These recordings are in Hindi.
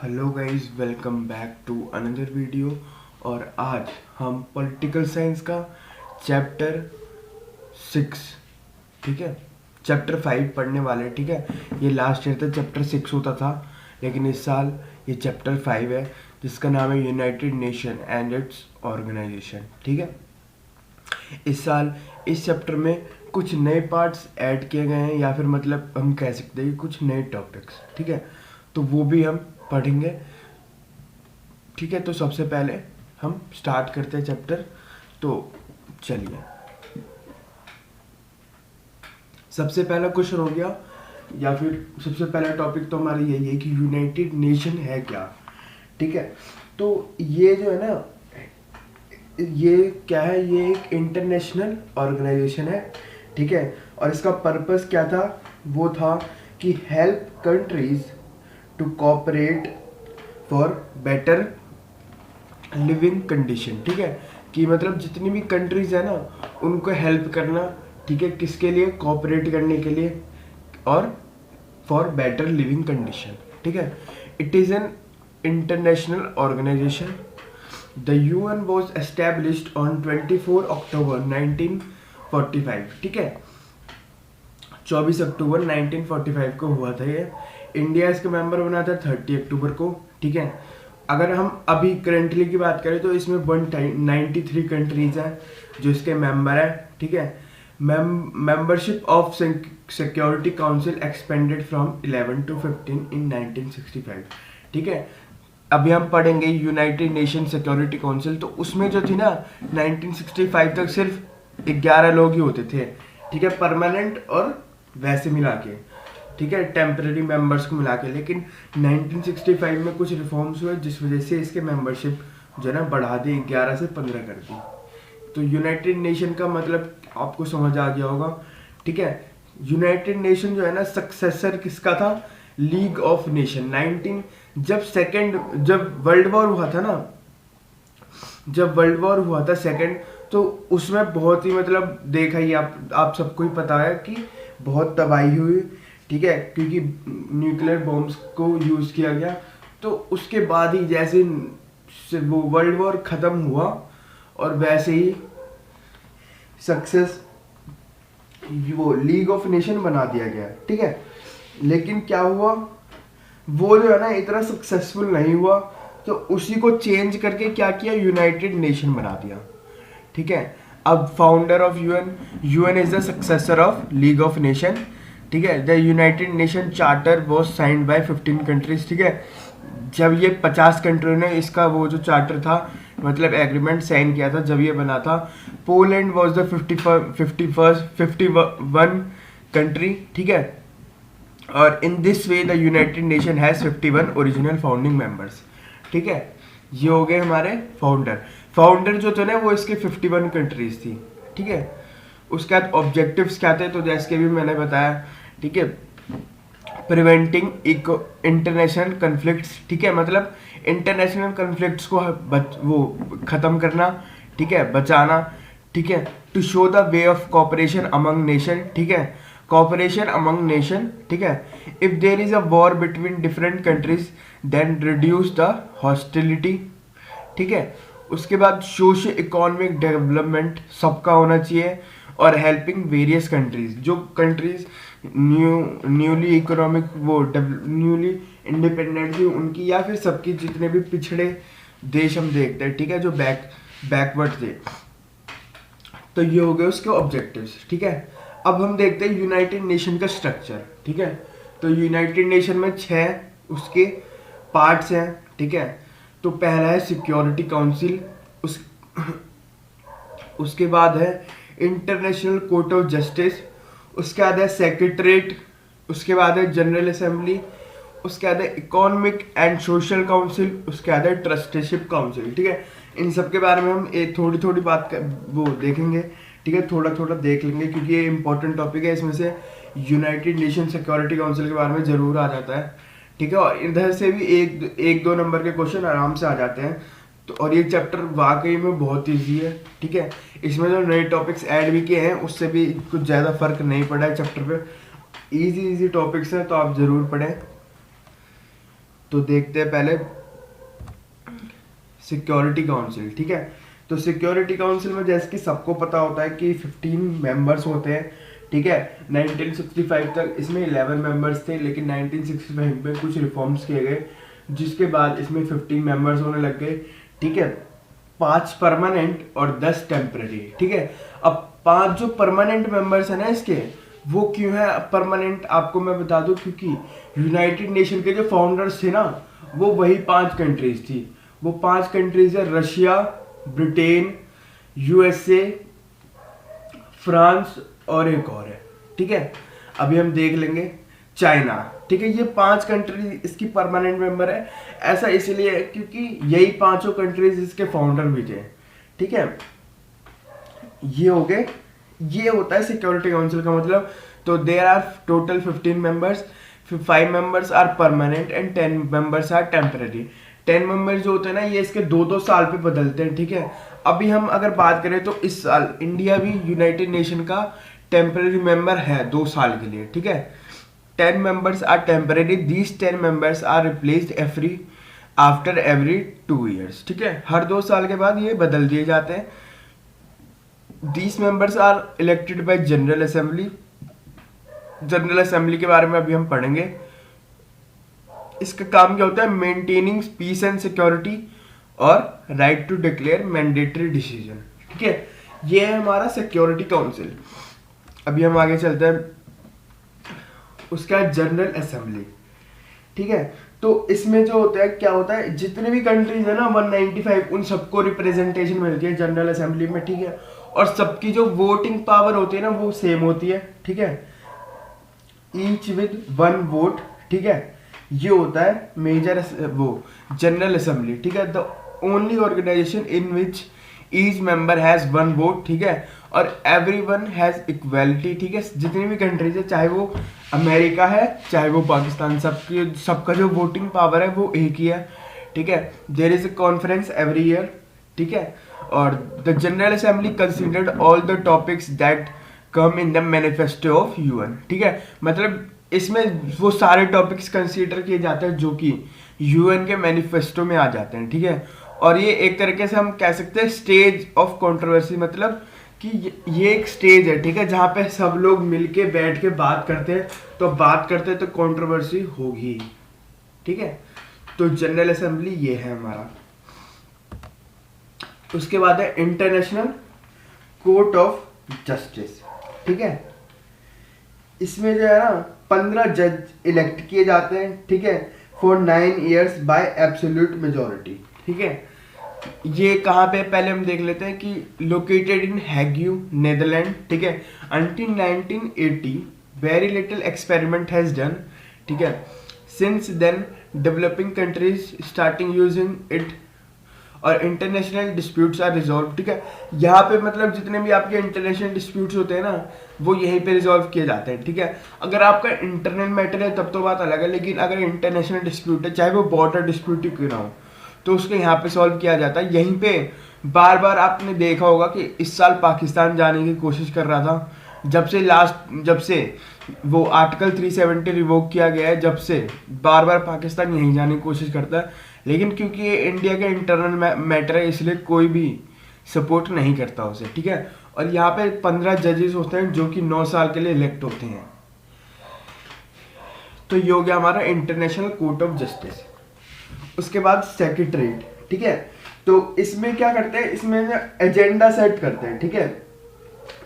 Hello guys, welcome back to another video. और आज हम पॉलिटिकल साइंस का चैप्टर 6, ठीक है, चैप्टर 5 पढ़ने वाले। ठीक है, ये लास्ट ईयर तक चैप्टर 6 होता था, लेकिन इस साल ये चैप्टर 5 है, जिसका नाम है United Nation and its organisation. ठीक है, इस साल इस चैप्टर में कुछ नए पार्ट्स ऐड किए गए हैं, या फिर मतलब हम कह सकते हैं कि कुछ नए टॉपिक्स। ठीक है, तो वो भी हम पढ़ेंगे। ठीक है, तो सबसे पहले हम स्टार्ट करते हैं चैप्टर। तो चलिए, सबसे पहला क्वेश्चन हो गया, या फिर सबसे पहला टॉपिक तो हमारा यही है कि यूनाइटेड नेशन है क्या। ठीक है, तो ये जो है ना, ये क्या है, ये एक इंटरनेशनल ऑर्गेनाइजेशन है। ठीक है, और इसका पर्पस क्या था, वो था कि help countries to cooperate for better living condition. ठीक है, कि मतलब जितनी भी कंट्रीज है ना, उनको हेल्प करना। ठीक है, किसके लिए, कोऑपरेट करने के लिए, और फॉर बेटर लिविंग कंडीशन। ठीक है, it is an international organisation. The UN was established on 24 October 1945। ठीक है, 24 अक्टूबर 1945 को हुआ था ये। इंडिया इसका मेंबर बना था 30 अक्टूबर को। ठीक है, अगर हम अभी करेंटली की बात करें तो इसमें 193 कंट्रीज हैं जो इसके मेंबर हैं। ठीक है, membership of security council expanded from 11 to 15 इन 1965। ठीक है, अभी हम पढ़ेंगे यूनाइटेड नेशन सिक्योरिटी काउंसिल, तो उसमें जो थी ना 1965 तक सिर्फ 11 लोग ही होते थे। ठीक है, परमानेंट और वैसे मिला के, ठीक है, टेम्पररी मेंबर्स को मिला के। लेकिन 1965 में कुछ रिफॉर्म्स हुए, जिस वजह से इसके मेंबरशिप जो है ना बढ़ा दी, 11 से 15 कर दी। तो यूनाइटेड नेशन का मतलब आपको समझ आ गया होगा। ठीक है, यूनाइटेड नेशन जो है ना, सक्सेसर किसका था, लीग ऑफ नेशन। जब वर्ल्ड वॉर हुआ था ना, जब वर्ल्ड वॉर हुआ था सेकंड, तो उसमें बहुत ही मतलब देखा ही आप सबको ही पता है कि बहुत तबाही हुई। ठीक है, क्योंकि न्यूक्लियर बॉम्ब्स को यूज किया गया। तो उसके बाद ही जैसे वो वर्ल्ड वॉर खत्म हुआ, और वैसे ही सक्सेस वो लीग ऑफ नेशन बना दिया गया। ठीक है, लेकिन क्या हुआ, वो जो है ना इतना सक्सेसफुल नहीं हुआ, तो उसी को चेंज करके क्या किया, यूनाइटेड नेशन बना दिया। ठीक है, अब founder of UN is the successor of league of nation. ठीक है, the United nation charter was signed by 15 countries. ठीक है, जब ये 50 कंट्रियों ने इसका वो जो चार्टर था, मतलब एग्रीमेंट साइन किया था, जब ये बना था। Poland was the 51 country. ठीक है, और in this way the United nation has 51 original founding members. ठीक है, ये हो गए हमारे फाउंडर जो थे ना, वो इसके 51 कंट्रीज थी। ठीक है, उसके बाद ऑब्जेक्टिव्स क्या थे, तो जैसे कि भी मैंने बताया। ठीक है, प्रिवेंटिंग इंटरनेशनल कन्फ्लिक्ट्स। ठीक है, मतलब इंटरनेशनल कन्फ्लिक्ट्स को वो खत्म करना। ठीक है, बचाना। ठीक है, to show the way of cooperation among nation. ठीक है, कॉपरेशन अमंग नेशन। ठीक है, if there is a war between different countries then reduce the hostility. ठीक है, उसके बाद सोशल इकोनॉमिक डेवलपमेंट सबका होना चाहिए, और हेल्पिंग वेरियस कंट्रीज, जो कंट्रीज न्यूली इकोनॉमिक वो न्यूली इंडिपेंडेंट थी उनकी, या फिर सबकी, जितने भी पिछड़े देश हम देखते हैं। ठीक है, जो बैकवर्ड थे। तो ये हो गए उसके ऑब्जेक्टिव्स। ठीक है, अब हम देखते हैं यूनाइटेड नेशन का स्ट्रक्चर। ठीक है, तो यूनाइटेड नेशन में 6 उसके पार्ट्स हैं। ठीक है, तो पहला है सिक्योरिटी काउंसिल, उसके बाद है इंटरनेशनल कोर्ट ऑफ जस्टिस, उसके बाद है सेक्रेटरीट, उसके बाद है जनरल असेंबली, उसके बाद है इकोनॉमिक एंड सोशल काउंसिल, उसके बाद है ट्रस्टीशिप काउंसिल। ठीक है, इन सब के बारे में हम एक थोड़ी बात वो देखेंगे। ठीक है, थोड़ा थोड़ा देख लेंगे, क्योंकि ये इंपॉर्टेंट टॉपिक है। इसमें से यूनाइटेड नेशन सिक्योरिटी काउंसिल के बारे में जरूर आ जाता है। ठीक है, और इधर से भी एक दो नंबर के क्वेश्चन आराम से आ जाते हैं। तो और ये चैप्टर वाकई में बहुत ईजी है। ठीक है, इसमें जो नए टॉपिक्स ऐड भी किए हैं, उससे भी कुछ ज़्यादा फर्क नहीं पड़ा है चैप्टर पे। इजी टॉपिक्स हैं, तो आप ज़रूर पढ़ें। तो देखते हैं पहले सिक्योरिटी काउंसिल, ठीक है। तो सिक्योरिटी काउंसिल में जैसे कि सबको पता होता है कि 15 मेंबर्स होते हैं, ठीक है। 1965 तक इसमें 11 मेंबर्स थे, लेकिन 1965 में कुछ रिफॉर्म्स किए गए, जिसके बाद इसमें 15 मेंबर्स होने लग गए, ठीक है। 5 परमानेंट और 10 टेम्पररी, ठीक है। अब 5 जो परमानेंट मेंबर्स है ना इसके, वो क्यों है परमानेंट, आपको मैं बता दूं, क्योंकि यूनाइटेड नेशन के जो फाउंडर्स थे ना, वो वही 5 कंट्रीज थी। वो 5 कंट्रीज है रशिया, ब्रिटेन, यूएसए, फ्रांस और एक और है, ठीक है। अभी हम देख लेंगे चाइना, ठीक है। ये 5 कंट्री इसकी परमानेंट मेंबर है। ऐसा इसलिए है क्योंकि यही 5 कंट्रीज इसके फाउंडर भी थे, ठीक है। ये हो गए, ये होता है सिक्योरिटी काउंसिल का मतलब। तो there are total 15 members, 5 members are permanent and 10 members are temporary. 10 members जो होते हैं ना, ये इसके 2-2 साल पे बदलते हैं, ठीक है। अभी हम अगर बात करें तो इस साल इंडिया भी यूनाइटेड नेशन का टेम्पररी मेंबर है 2 साल के लिए, ठीक है। 10 members are temporary. These 10 members are replaced after every 2 years, ठीक है। हर 2 साल के बाद ये बदल दिए जाते हैं। These members are elected by general assembly. General assembly के बारे में अभी हम पढ़ेंगे। इसका काम क्या होता है, मेंटेनिंग पीस एंड सिक्योरिटी और right to declare mandatory decision, ठीक है। ये है हमारा सिक्योरिटी काउंसिल। अभी हम आगे चलते हैं, उसका जनरल असेंबली, ठीक है। तो इसमें जो होता है, क्या होता है, जितने भी कंट्रीज है ना 195, उन सबको रिप्रेजेंटेशन मिलती है जनरल असेंबली में, ठीक है। और सबकी जो वोटिंग पावर होती है ना, वो सेम होती है, ठीक है। ईच विद 1 वोट, ठीक है। ये होता है मेजर वो जनरल असेंबली, ठीक है। The only organisation in which each member has 1 vote, ठीक है। और एवरीवन हैज इक्वालिटी, ठीक है। जितनी भी कंट्रीज है, चाहे वो अमेरिका है चाहे वो पाकिस्तान, सबका जो वोटिंग पावर है वो एक ही है, ठीक है। There is a conference every year, ठीक है। और the general assembly considered all the topics that come in the manifesto of UN, ठीक है। मतलब इसमें वो सारे टॉपिक्स कंसीडर किए जाते हैं जो कि यूएन के मैनिफेस्टो में आ जाते हैं, ठीक है। और ये एक तरीके से हम कह सकते हैं स्टेज ऑफ कंट्रोवर्सी, मतलब कि ये एक स्टेज है, ठीक है, जहाँ पे सब लोग मिलके बैठ के बात करते हैं। तो बात करते हैं तो कंट्रोवर्सी होगी, ठीक है। तो जनरल असेंबली ये है हमारा। उसके बाद है इंटरनेशनल कोर्ट ऑफ जस्टिस, ठीक है। इसमें जो है ना 15 जज इलेक्ट किए जाते हैं, ठीक है, for 9 years bye absolute majority, ठीक है। ये कहाँ पे, पहले हम देख लेते हैं कि लोकेटेड इन हैग्यू, नेदरलैंड, ठीक है। Until 1980 very little experiment has done, ठीक है। Since then developing countries starting using it और इंटरनेशनल डिस्प्यूट्स आर रिजॉल्व, ठीक है। यहाँ पे मतलब जितने भी आपके इंटरनेशनल डिस्प्यूट्स होते हैं ना, वो यहीं पे रिजॉल्व किए जाते हैं, ठीक है। अगर आपका इंटरनल मैटर है तब तो बात अलग है, लेकिन अगर इंटरनेशनल डिस्प्यूट है, चाहे वो बॉर्डर डिस्प्यूट ही क्यों ना हो, तो उसको यहाँ पे सॉल्व किया जाता है। यहीं पे बार बार आपने देखा होगा कि इस साल पाकिस्तान जाने की कोशिश कर रहा था, जब से वो आर्टिकल 370 रिवोक किया गया है, जब से बार बार पाकिस्तान यहीं जाने की कोशिश करता है। लेकिन क्योंकि ये इंडिया के इंटरनल मैटर है, इसलिए कोई भी सपोर्ट नहीं करता उसे, ठीक है। और यहाँ पे 15 जजेस होते हैं जो कि 9 साल के लिए इलेक्ट होते हैं। तो ये हो गया हमारा इंटरनेशनल कोर्ट ऑफ जस्टिस। उसके बाद सेक्रेटरीट, ठीक है। तो इसमें क्या करते हैं, इसमें एजेंडा सेट करते हैं, ठीक है,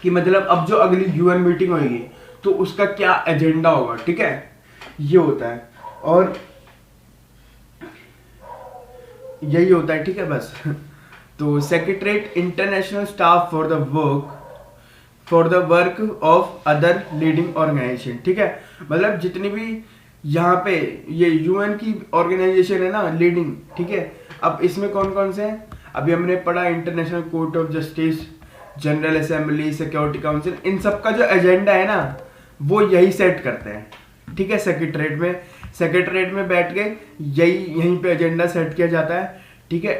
कि मतलब अब जो अगली यूएन मीटिंग होगी तो उसका क्या एजेंडा होगा, ठीक है, ये होता है। और यही होता है, ठीक है, बस। तो secretariat international staff for the work of other leading organisation, ठीक है। मतलब जितनी भी यहाँ पे ये यूएन की ऑर्गेनाइजेशन है ना लीडिंग, ठीक है। अब इसमें कौन कौन से हैं, अभी हमने पढ़ा International Court of Justice, General Assembly, Security Council, इन सब का जो एजेंडा है ना वो यही सेट करते हैं, ठीक है। सेक्रेटरीट में बैठ के यहीं पे एजेंडा सेट किया जाता है, ठीक है।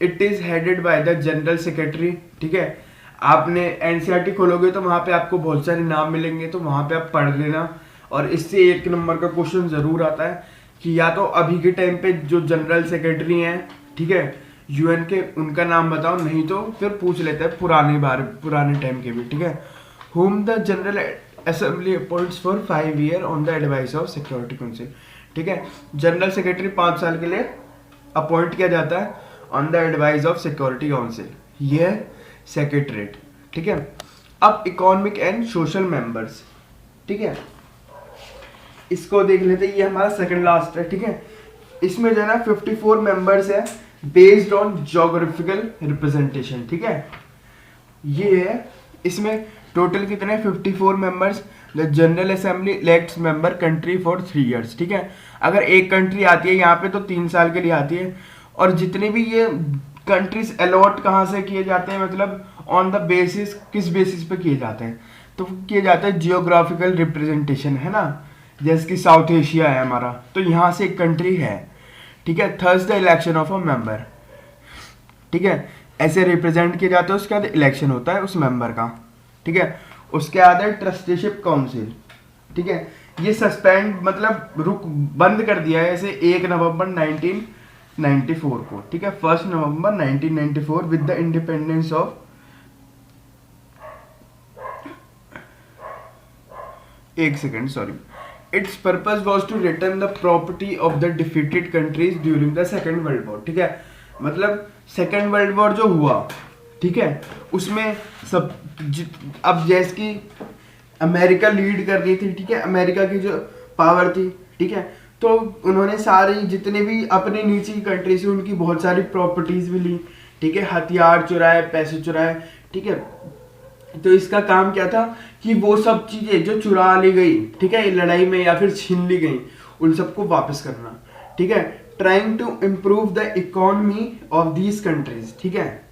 It is headed by the general secretary, ठीक है। आपने एनसीईआरटी खोलोगे तो वहां पे आपको बहुत सारे नाम मिलेंगे, तो वहां पे आप पढ़ लेना। और इससे 1 नंबर का क्वेश्चन जरूर आता है कि या तो अभी के टाइम पे जो जनरल सेक्रेटरी हैं, ठीक है, यूएन के, उनका नाम बताओ, नहीं तो फिर पूछ लेते हैं पुराने टाइम के भी, ठीक है। whom the general assembly appoints for 5 year on the advice of security council, ठीक है। जनरल सेक्रेटरी 5 साल के लिए अपॉइंट किया जाता है on the advice of security council, ये है सेक्रेटरीट, ठीक है। अब इकोनॉमिक एंड सोशल मेंबर्स, ठीक है, इसको देख लेते हैं, ये हमारा सेकंड लास्ट है, ठीक है। इसमें जो है ना 54 मेंबर्स है बेस्ड ऑन ज्योग्राफिकल रिप्रेजेंटेशन, ठीक है। ये है, इसमें टोटल कितने 54 members. The general assembly elects member country for 3 years, ठीक है। अगर एक कंट्री आती है यहाँ पे तो 3 साल के लिए आती है, और जितने भी ये कंट्रीज अलॉट कहाँ से किए जाते हैं, मतलब ऑन द बेसिस, किस बेसिस पे किए जाते हैं, तो किए जाते हैं जियोग्राफिकल रिप्रेजेंटेशन, है ना। जैसे कि साउथ एशिया है हमारा, तो यहाँ से एक कंट्री है, ठीक है। Thus the election of a member, ठीक है, ऐसे रिप्रेजेंट किए जाते हैं, उसके बाद इलेक्शन होता है उस मेंबर का, ठीक है। उसके बाद है ट्रस्टीशिप काउंसिल, ठीक है। ये सस्पेंड मतलब बंद कर दिया है ऐसे 1 नवंबर 1994 को, ठीक है, 1 November 1994 with the independence of, एक second sorry, its purpose was to return the property of the defeated countries during the second world war, ठीक है। मतलब सेकेंड वर्ल्ड वॉर जो हुआ, ठीक है, उसमें सब अब जैसे कि अमेरिका लीड कर रही थी, ठीक है, अमेरिका की जो पावर थी, ठीक है, तो उन्होंने सारी जितने भी अपने नीचे की कंट्री से उनकी बहुत सारी प्रॉपर्टीज भी ली, ठीक है, हथियार चुराए, पैसे चुराए, ठीक है। तो इसका काम क्या था कि वो सब चीजें जो चुरा ली गई, ठीक है, लड़ाई में या फिर छीन ली गई, उन सबको वापस करना, ठीक है। Trying to improve the economy of these countries, ठीक है,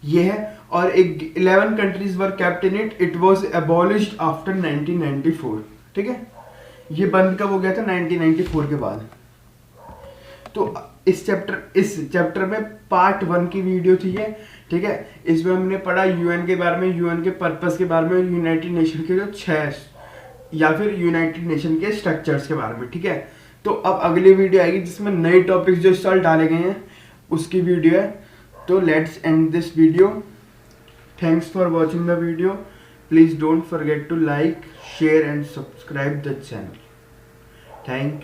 ये है। और एक 11 countries were kept in it, it was abolished after 1994, ठीक है। ये बंद कब हो गया था? 1994 के बाद। तो इस चैप्टर में पार्ट 1 की वीडियो थी ये, ठीक है। इसमें हमने पढ़ा यूएन के बारे में, यूएन के पर्पस के बारे में, यूनाइटेड नेशन के जो 6 या फिर यूनाइटेड नेशन के स्ट्रक्चर्स के बारे में, ठीक है। तो अब अगली वीडियो आएगी जिसमें नए टॉपिक्स जो इस साल डाले गए हैं उसकी वीडियो है। तो let's end this video. Thanks for watching the video. Please don't forget to like, share and subscribe the channel. Thank you.